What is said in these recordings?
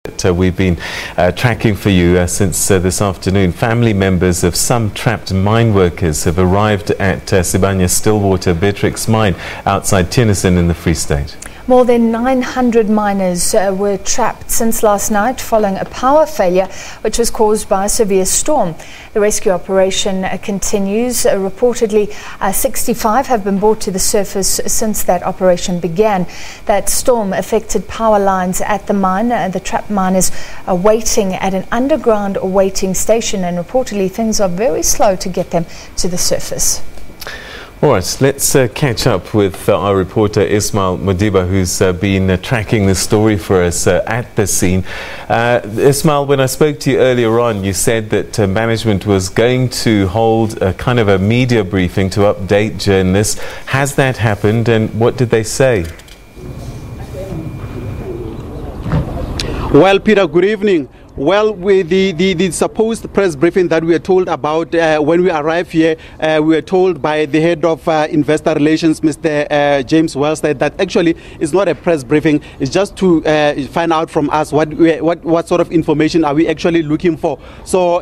that we've been tracking for you since this afternoon. Family members of some trapped mine workers have arrived at Sibanye Stillwater Beatrix mine outside Theunissen in the Free State. More than 900 miners were trapped since last night following a power failure which was caused by a severe storm. The rescue operation continues. Reportedly, 65 have been brought to the surface since that operation began. That storm affected power lines at the mine. The trapped miners are waiting at an underground waiting station, and reportedly things are very slow to get them to the surface. All right, let's catch up with our reporter Ismael Modiba, who's been tracking the story for us at the scene. Ismael, when I spoke to you earlier on, you said that management was going to hold a kind of a media briefing to update journalists. Has that happened, and what did they say? Well, Peter, good evening. Well, with the supposed press briefing that we were told about when we arrived here, we were told by the head of investor relations, Mr. James Wellstead, that actually it's not a press briefing. It's just to find out from us what sort of information are we actually looking for. So,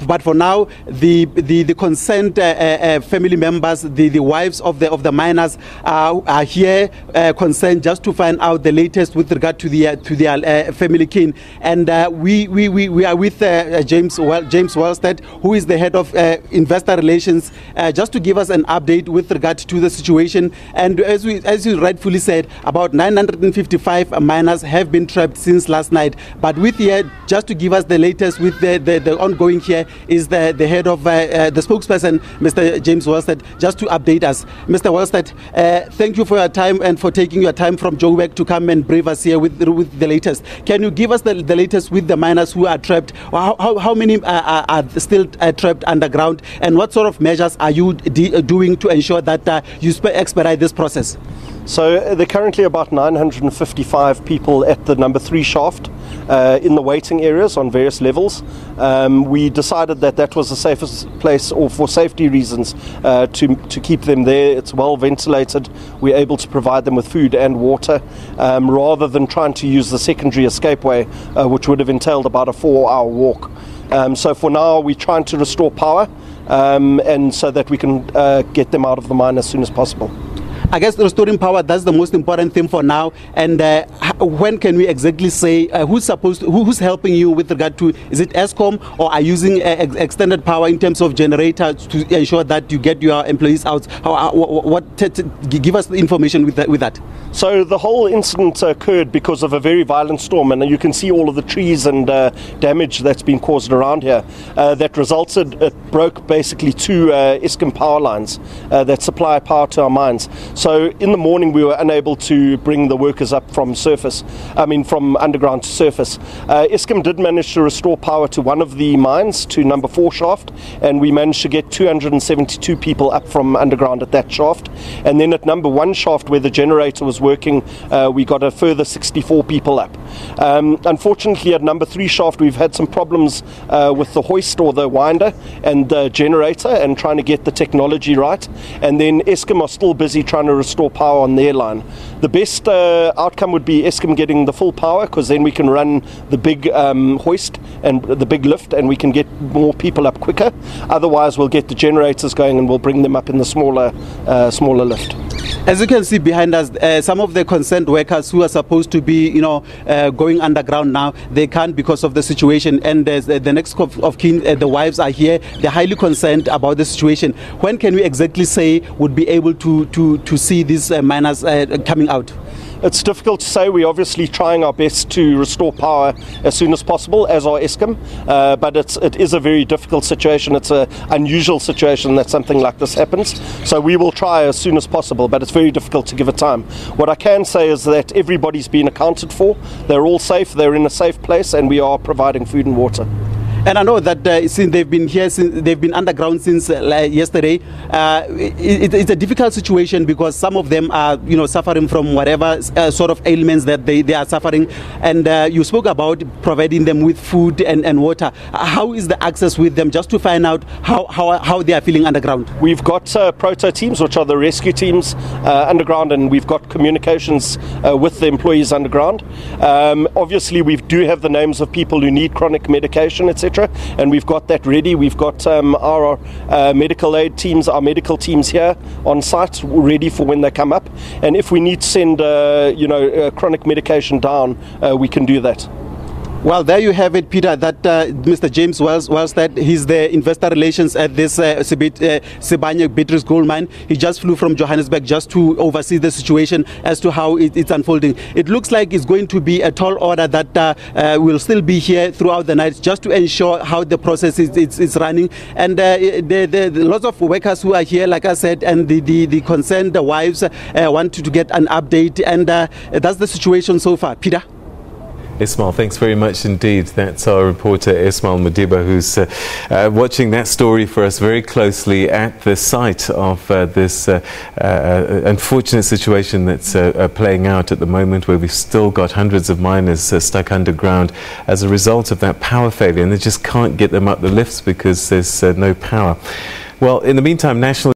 but for now, the concerned family members, the wives of the miners are here concerned just to find out the latest with regard to their family kin, and we are with James Wellstead, who is the head of investor relations, just to give us an update with regard to the situation. And as you rightfully said, about 955 miners have been trapped since last night. But with here, just to give us the latest with the ongoing here, is the head of the spokesperson, Mr. James Wellstead, just to update us. Mr. Wellstead, thank you for your time and for taking your time from Joburg to come and brief us here with the latest. Can you give us the latest with the miners who are trapped? How many are still trapped underground, and what sort of measures are you doing to ensure that you expedite this process? So there are currently about 955 people at the number 3 shaft in the waiting areas on various levels. We decided that was the safest place, or for safety reasons, to keep them there. It's well ventilated. We're able to provide them with food and water, rather than trying to use the secondary escapeway, which would have entailed about a 4-hour walk. So for now, we're trying to restore power, and so that we can get them out of the mine as soon as possible. I guess restoring power, that's the most important thing for now. And when can we exactly say who's helping you with regard to, is it Eskom, or are you using extended power in terms of generators to ensure that you get your employees out? Give us the information with that. So the whole incident occurred because of a very violent storm, and you can see all of the trees and damage that's been caused around here. It broke basically 2 Eskom power lines that supply power to our mines. So in the morning we were unable to bring the workers up from underground to surface. Eskom did manage to restore power to one of the mines, to number 4 shaft, and we managed to get 272 people up from underground at that shaft. And then at number 1 shaft, where the generator was working, we got a further 64 people up. Unfortunately, at number 3 shaft, we've had some problems with the hoist, or the winder, and the generator, and trying to get the technology right. And then Eskom are still busy trying to restore power on their line. The best outcome would be Eskom getting the full power, because then we can run the big hoist and the big lift, and we can get more people up quicker. Otherwise, we'll get the generators going and we'll bring them up in the smaller lift. As you can see behind us, some of the concerned workers who are supposed to be, going underground now, they can't because of the situation. And the next of kin, the wives are here. They're highly concerned about the situation. When can we exactly say would be able to see these miners coming out? It's difficult to say. We're obviously trying our best to restore power as soon as possible, as are Eskom, but it is a very difficult situation. It's an unusual situation that something like this happens. So we will try as soon as possible, but it's very difficult to give a time. What I can say is that everybody's been accounted for. They're all safe. They're in a safe place, and we are providing food and water. And I know that since they've been here, since they've been underground since yesterday, it's a difficult situation because some of them are, suffering from whatever sort of ailments that they are suffering. And you spoke about providing them with food and water. How is the access with them, just to find out how they are feeling underground? We've got proto teams, which are the rescue teams underground, and we've got communications with the employees underground. Obviously, we do have the names of people who need chronic medication, etc., and we've got that ready. We've got our medical aid teams, our medical teams here on site, ready for when they come up. And if we need to send, chronic medication down, we can do that. Well, there you have it, Peter, that Mr. James Wellstead, he's the investor relations at this Sibanye Beatrix gold mine. He just flew from Johannesburg just to oversee the situation as to how it's unfolding. It looks like it's going to be a tall order that will still be here throughout the night, just to ensure how the process is running. And the lots of workers who are here, like I said, and the concerned wives wanted to get an update. And that's the situation so far. Peter? Ismael, thanks very much indeed. That's our reporter Ismael Modiba, who's watching that story for us very closely at the site of this unfortunate situation that's playing out at the moment, where we've still got hundreds of miners stuck underground as a result of that power failure, and they just can't get them up the lifts because there's no power. Well, in the meantime, national